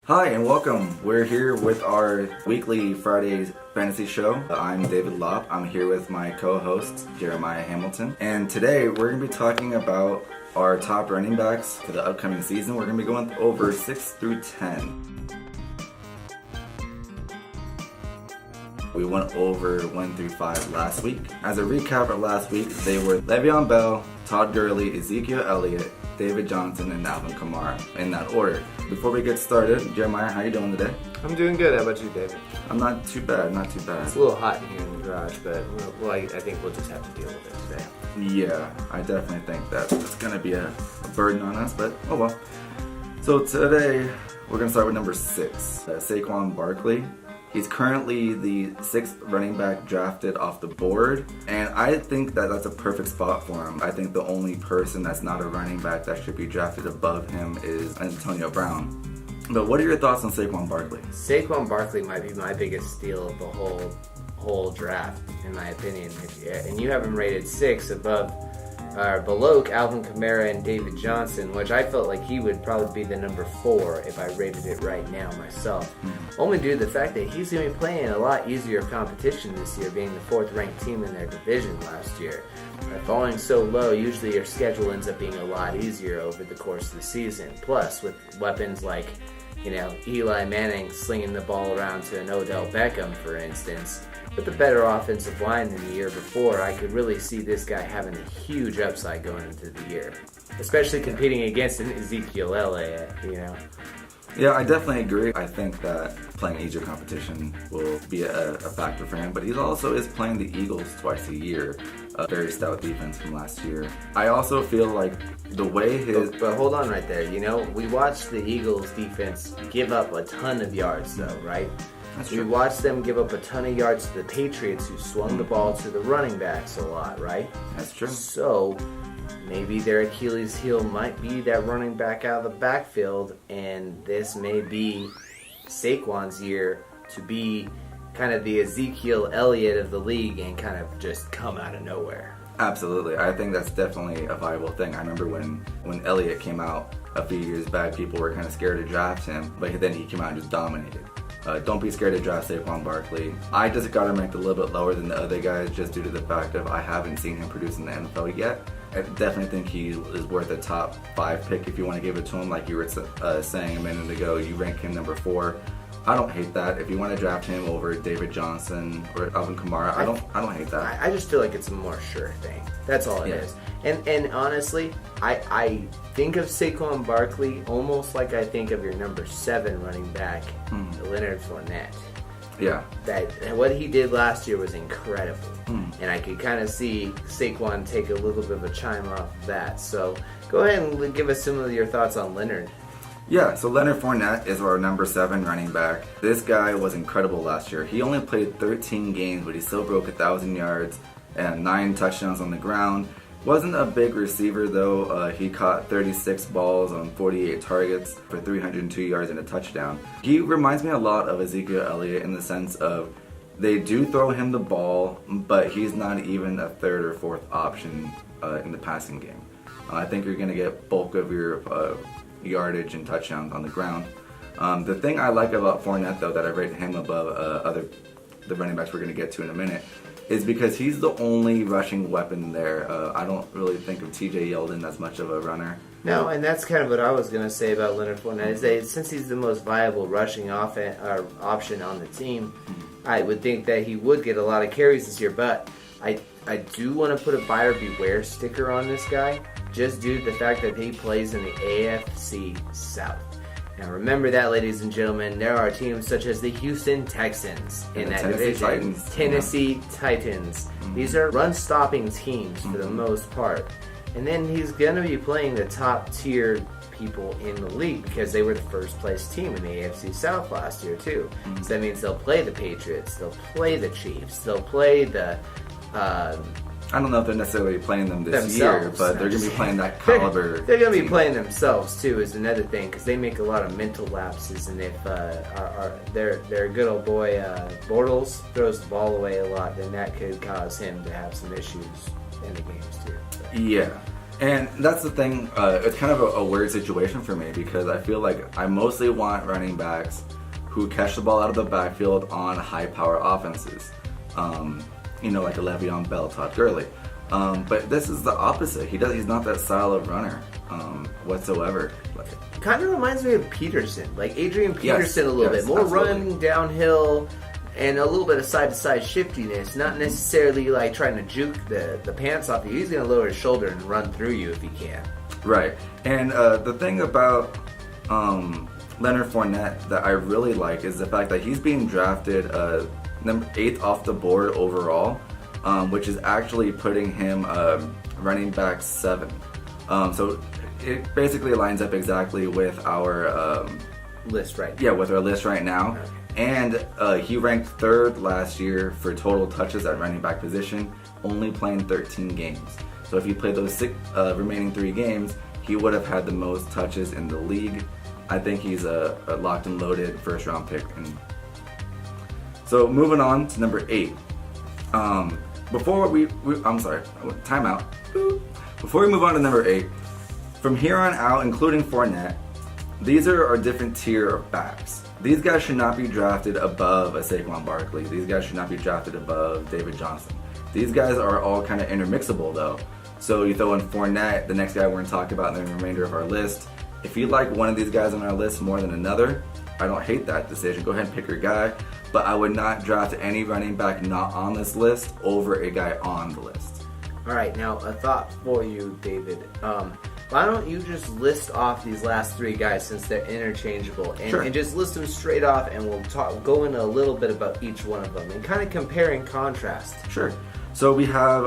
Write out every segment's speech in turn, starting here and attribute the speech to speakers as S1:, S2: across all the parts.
S1: Hi and welcome. We're here with our weekly Friday fantasy show. I'm David Lopp. I'm here with my co-host Jeremiah Hamilton. And today we're going to be talking about our top running backs for the upcoming season. We're going to be going over 6 through 10. We went over 1 through 5 last week. As a recap of last week, they were Le'Veon Bell, Todd Gurley, Ezekiel Elliott, David Johnson, and Alvin Kamara in that order. Before we get started, Jeremiah, how you doing today?
S2: I'm doing good. How about you, David?
S1: I'm not too bad,
S2: It's a little hot in here in the garage, but I think we'll just have to deal with it today.
S1: Yeah, I definitely think that it's going to be a burden on us, but oh well. So today, we're going to start with number 6, Saquon Barkley. He's currently the 6th running back drafted off the board, and I think that that's a perfect spot for him. I think the only person that's not a running back that should be drafted above him is Antonio Brown. But what are your thoughts on Saquon Barkley?
S2: Saquon Barkley might be my biggest steal of the whole draft, in my opinion. And you have him rated 6 below Alvin Kamara and David Johnson, which I felt like he would probably be the number 4 if I rated it right now myself. Only due to the fact that he's going to be playing a lot easier competition this year, being the 4th ranked team in their division last year. By falling so low, usually your schedule ends up being a lot easier over the course of the season. Plus, with weapons like Eli Manning slinging the ball around to an Odell Beckham, for instance, with a better offensive line than the year before, I could really see this guy having a huge upside going into the year, especially competing against an Ezekiel Elliott,
S1: Yeah, I definitely agree. I think that playing easier competition will be a factor for him, but he also is playing the Eagles twice a year, a very stout defense from last year. I also feel like the way his...
S2: But hold on right there, we watched the Eagles defense give up a ton of yards though, right?
S1: That's
S2: we
S1: true.
S2: watched them give up a ton of yards to the Patriots, who swung the ball to the running backs a lot, right?
S1: That's true.
S2: So maybe their Achilles heel might be that running back out of the backfield, and this may be Saquon's year to be kind of the Ezekiel Elliott of the league and kind of just come out of nowhere.
S1: Absolutely. I think that's definitely a viable thing. I remember when Elliott came out a few years back, people were kind of scared to draft him, but then he came out and just dominated. Don't be scared to draft Saquon Barkley. I just got him ranked a little bit lower than the other guys just due to the fact of I haven't seen him produce in the NFL yet. I definitely think he is worth a top 5 pick if you want to give it to him. Like you were saying a minute ago, you rank him number 4. I don't hate that. If you want to draft him over David Johnson or Alvin Kamara, I don't hate that.
S2: I just feel like it's a more sure thing. That's all it is. And honestly, I think of Saquon Barkley almost like I think of your number 7 running back, Leonard Fournette.
S1: Yeah.
S2: That what he did last year was incredible. And I could kind of see Saquon take a little bit of a chime off of that. So go ahead and give us some of your thoughts on Leonard.
S1: Yeah, so Leonard Fournette is our number 7 running back. This guy was incredible last year. He only played 13 games, but he still broke 1,000 yards and 9 touchdowns on the ground. Wasn't a big receiver though. He caught 36 balls on 48 targets for 302 yards and a touchdown. He reminds me a lot of Ezekiel Elliott in the sense of they do throw him the ball, but he's not even a 3rd or 4th option in the passing game. I think you're going to get bulk of your yardage and touchdowns on the ground. The thing I like about Fournette though that I rate him above the running backs we're going to get to in a minute is because he's the only rushing weapon there. I don't really think of TJ Yeldon as much of a runner.
S2: No, and that's kind of what I was going to say about Leonard Fournette, is that since he's the most viable rushing option on the team, I would think that he would get a lot of carries this year, but I do want to put a buyer beware sticker on this guy, just due to the fact that he plays in the AFC South. Now remember that, ladies and gentlemen, there are teams such as the Houston Texans in that division, Tennessee Titans. These are run-stopping teams for the most part. And then he's going to be playing the top-tier people in the league because they were the first-place team in the AFC South last year, too. So that means they'll play the Patriots, they'll play the Chiefs, they'll play the...
S1: I don't know if they're necessarily playing them this year, but they're going to be playing that caliber.
S2: They're going to be playing themselves too, is another thing, because they make a lot of mental lapses, and if their good old boy Bortles throws the ball away a lot, then that could cause him to have some issues in the games too.
S1: Yeah. And that's the thing, it's kind of a weird situation for me because I feel like I mostly want running backs who catch the ball out of the backfield on high power offenses. Like a Le'Veon Bell, Todd Gurley. But this is the opposite. He's not that style of runner whatsoever.
S2: Kind of reminds me of Peterson, like Adrian Peterson a little bit. More
S1: absolutely.
S2: run downhill and a little bit of side-to-side shiftiness, not necessarily like trying to juke the pants off you. He's going to lower his shoulder and run through you if he can.
S1: Right. And the thing about Leonard Fournette that I really like is the fact that he's being drafted number 8th off the board overall, which is actually putting him running back 7. So it basically lines up exactly with our
S2: List right now.
S1: Yeah, with our list right now.
S2: Okay.
S1: And he ranked 3rd last year for total touches at running back position, only playing 13 games. So if he played those remaining 3 games, he would have had the most touches in the league. I think he's a locked and loaded first round pick. So moving on to number 8. I'm sorry, timeout. Before we move on to number 8, from here on out, including Fournette, these are our different tier of backs. These guys should not be drafted above a Saquon Barkley. These guys should not be drafted above David Johnson. These guys are all kind of intermixable though. So you throw in Fournette, the next guy we're going to talk about in the remainder of our list. If you like one of these guys on our list more than another, I don't hate that decision. Go ahead and pick your guy. But I would not draft any running back not on this list over a guy on the list.
S2: All right, now a thought for you, David. Why don't you just list off these last 3 guys since they're interchangeable, and just list them straight off, and we'll go into a little bit about each one of them and kind of compare and contrast.
S1: Sure. So we have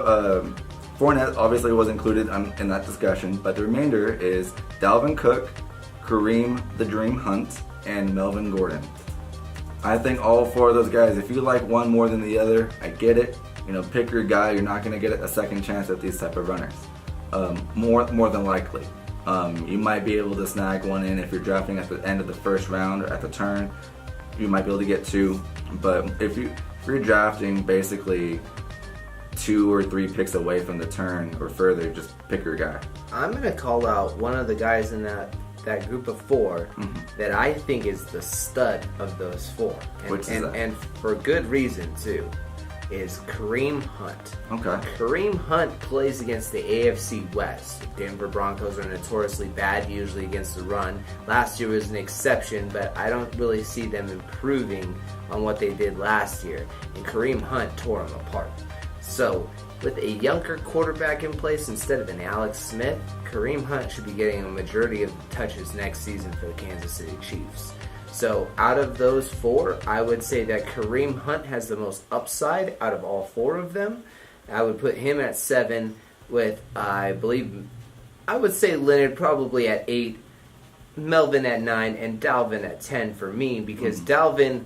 S1: Fournette obviously was included in that discussion, but the remainder is Dalvin Cook, Kareem the Dream Hunt, and Melvin Gordon. I think all 4 of those guys, if you like one more than the other, I get it. Pick your guy. You're not going to get a second chance at these type of runners. More than likely. You might be able to snag one in if you're drafting at the end of the first round or at the turn. You might be able to get 2. But if you're drafting basically 2 or 3 picks away from the turn or further, just pick your guy.
S2: I'm going to call out one of the guys in that group of 4 that I think is the stud of those 4.
S1: Which is that?
S2: And for good reason, too, is Kareem Hunt.
S1: Okay.
S2: Kareem Hunt plays against the AFC West. Denver Broncos are notoriously bad usually against the run. Last year was an exception, but I don't really see them improving on what they did last year. And Kareem Hunt tore them apart. So, with a younger quarterback in place instead of an Alex Smith, Kareem Hunt should be getting a majority of the touches next season for the Kansas City Chiefs. So out of those 4, I would say that Kareem Hunt has the most upside out of all 4 of them. I would put him at 7 with, I would say Leonard probably at 8, Melvin at 9, and Dalvin at 10 for me, because Dalvin,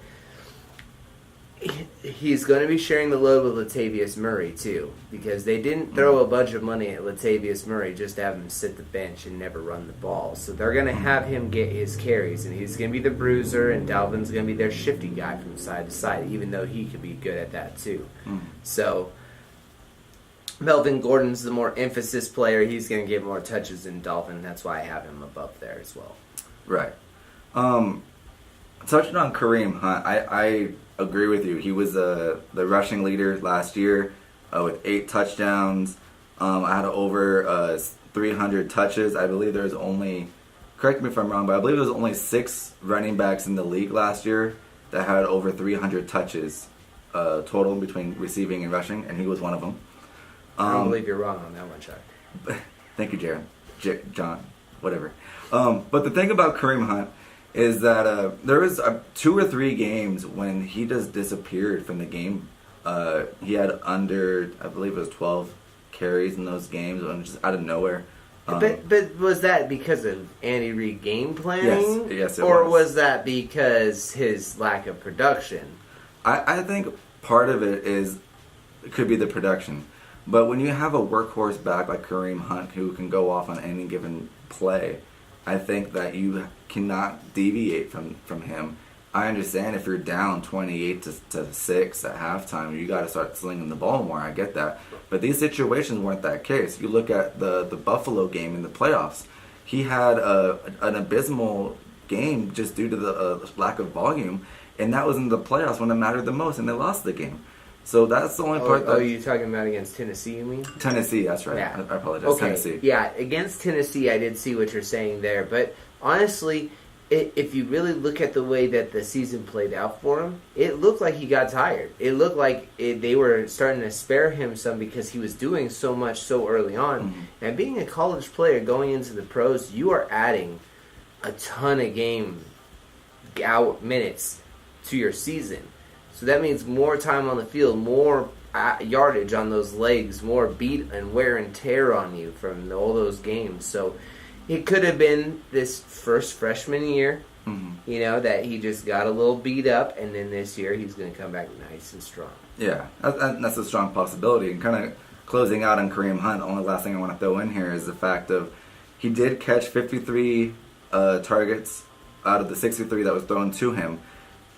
S2: he's going to be sharing the load with Latavius Murray too, because they didn't throw a bunch of money at Latavius Murray just to have him sit the bench and never run the ball. So they're going to have him get his carries, and he's going to be the bruiser, and Dalvin's going to be their shifty guy from side to side, even though he could be good at that too. So Melvin Gordon's the more emphasis player. He's going to get more touches than Dalvin. That's why I have him above there as well.
S1: Right. Touching on Kareem Hunt, I agree with you. He was the rushing leader last year with 8 touchdowns. I had over 300 touches. I believe there's only, correct me if I'm wrong, but I believe there's only 6 running backs in the league last year that had over 300 touches total between receiving and rushing, and he was one of them.
S2: I don't believe you're wrong on that one, Chuck.
S1: Thank you, Jaron. John, whatever. But the thing about Kareem Hunt is that there was 2 or 3 games when he just disappeared from the game. He had under, I believe it was 12 carries in those games, and just out of nowhere.
S2: But was that because of Andy Reid game planning?
S1: Yes, it
S2: or
S1: was.
S2: was that because his lack of production?
S1: I think part of it could be the production. But when you have a workhorse back like Kareem Hunt who can go off on any given play, I think that you cannot deviate from him. I understand if you're down 28 to 6 at halftime, you got to start slinging the ball more. I get that. But these situations weren't that case. You look at the Buffalo game in the playoffs. He had an abysmal game just due to the lack of volume, and that was in the playoffs when it mattered the most, and they lost the game. So that's the only part that...
S2: Oh, you're talking about against Tennessee, you mean?
S1: Tennessee, that's right.
S2: Yeah.
S1: I apologize.
S2: Okay.
S1: Tennessee.
S2: Yeah, against Tennessee, I did see what you're saying there. But honestly, if you really look at the way that the season played out for him, it looked like he got tired. It looked like they were starting to spare him some because he was doing so much so early on.
S1: Mm-hmm.
S2: And being a college player going into the pros, you are adding a ton of minutes to your season. So that means more time on the field, more yardage on those legs, more beat and wear and tear on you from all those games. So it could have been this first freshman year, that he just got a little beat up, and then this year he's going to come back nice and strong.
S1: Yeah, that's a strong possibility. And kind of closing out on Kareem Hunt, the only last thing I want to throw in here is the fact of he did catch 53 targets out of the 63 that was thrown to him,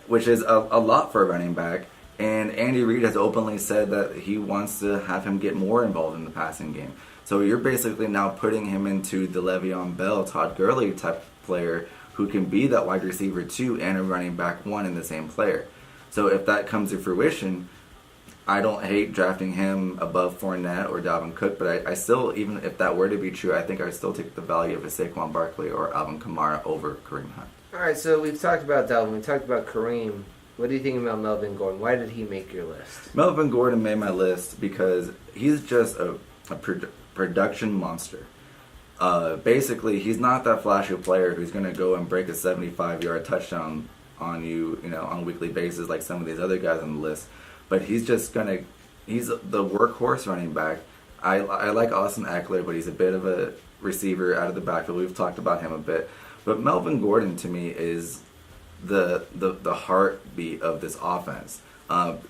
S1: which is a lot for a running back. And Andy Reid has openly said that he wants to have him get more involved in the passing game. So you're basically now putting him into the Le'Veon Bell, Todd Gurley type player who can be that wide receiver 2 and a running back 1 in the same player. So if that comes to fruition, I don't hate drafting him above Fournette or Dalvin Cook, but I still, even if that were to be true, I think I would still take the value of a Saquon Barkley or Alvin Kamara over Kareem Hunt.
S2: All right, so we've talked about Dalvin, we've talked about Kareem. What do you think about Melvin Gordon? Why did he make your list?
S1: Melvin Gordon made my list because he's just a production monster. Basically, he's not that flashy player who's going to go and break a 75-yard touchdown on you, on a weekly basis like some of these other guys on the list. But he's just he's the workhorse running back. I like Austin Eckler, but he's a bit of a receiver out of the backfield. We've talked about him a bit. But Melvin Gordon, to me, is the heartbeat of this offense.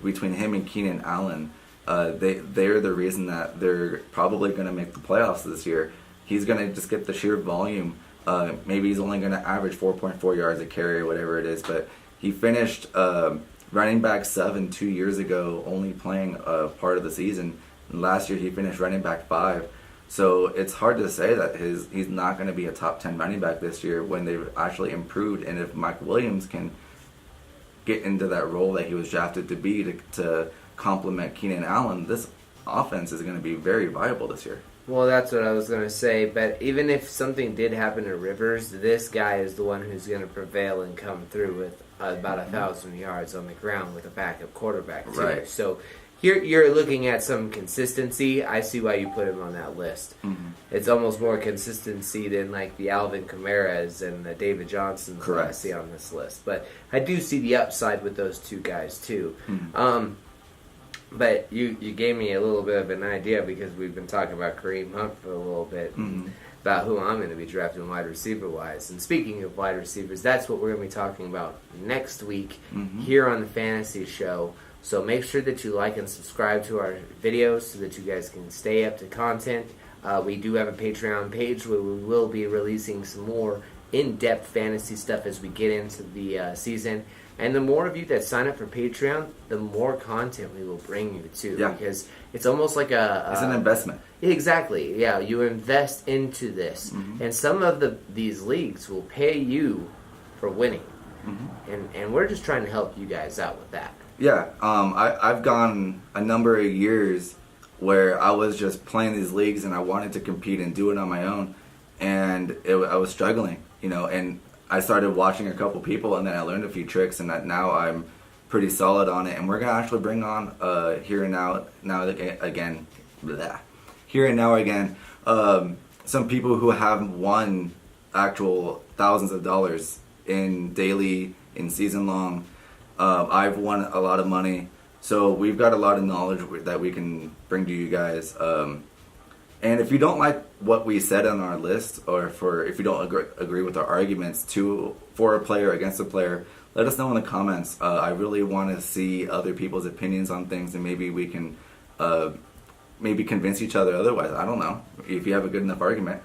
S1: Between him and Keenan Allen, they're the reason that they're probably going to make the playoffs this year. He's going to just get the sheer volume. Maybe he's only going to average 4.4 yards a carry or whatever it is, but he finished running back 7 2 years ago, only playing part of the season. And last year he finished running back 5. So it's hard to say that he's not going to be a top 10 running back this year when they've actually improved. And if Mike Williams can get into that role that he was drafted to be to complement Keenan Allen, this offense is going to be very viable this year.
S2: Well, that's what I was going to say. But even if something did happen to Rivers, this guy is the one who's going to prevail and come through with about 1,000 yards on the ground with a backup quarterback, too.
S1: Right.
S2: So here you're looking at some consistency. I see why you put him on that list.
S1: Mm-hmm.
S2: It's almost more consistency than like the Alvin Kamara's and the David Johnsons that I see on this list. But I do see the upside with those two guys, too. Mm-hmm. But you gave me a little bit of an idea because we've been talking about Kareem Hunt for a little bit about who I'm going to be drafting wide receiver wise. And speaking of wide receivers, that's what we're going to be talking about next week here on the Fantasy Show. So make sure that you like and subscribe to our videos so that you guys can stay up to content. We do have a Patreon page where we will be releasing some more in-depth fantasy stuff as we get into the season. And the more of you that sign up for Patreon, the more content we will bring you to.
S1: Yeah.
S2: Because it's almost like it's
S1: an investment.
S2: Exactly. Yeah, you invest into this. And some of these leagues will pay you for winning. And we're just trying to help you guys out with that.
S1: Yeah, I've gone a number of years where I was just playing these leagues and I wanted to compete and do it on my own. And I was struggling, and I started watching a couple people, and then I learned a few tricks, and now I'm pretty solid on it. And we're gonna actually bring on here and now again, some people who have won actual thousands of dollars in daily, in season long. I've won a lot of money, so we've got a lot of knowledge that we can bring to you guys. And if you don't like what we said on our list, or if you don't agree with our arguments for a player against a player, let us know in the comments. I really want to see other people's opinions on things, and maybe we can maybe convince each other otherwise. I don't know if you have a good enough argument.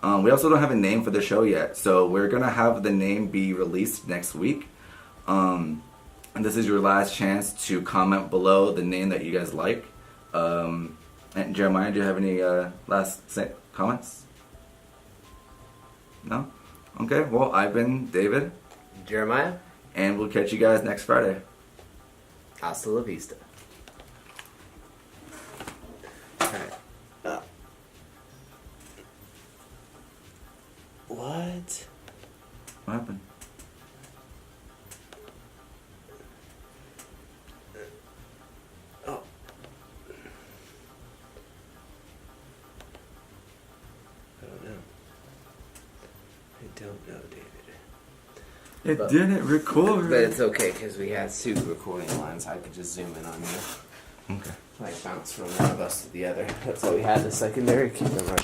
S1: We also don't have a name for the show yet, so we're going to have the name be released next week. And this is your last chance to comment below the name that you guys like. And Jeremiah, do you have any comments? No? Okay, well, I've been David.
S2: Jeremiah,
S1: And we'll catch you guys next Friday.
S2: hasta la vista. Alright. What?
S1: What happened?
S2: Oh. I don't know. I don't know, David.
S1: It
S2: But-
S1: didn't record.
S2: But it's okay because we had two recording lines. I could just zoom in on you.
S1: Okay.
S2: Like bounce from one of us to the other. That's why we had the secondary camera.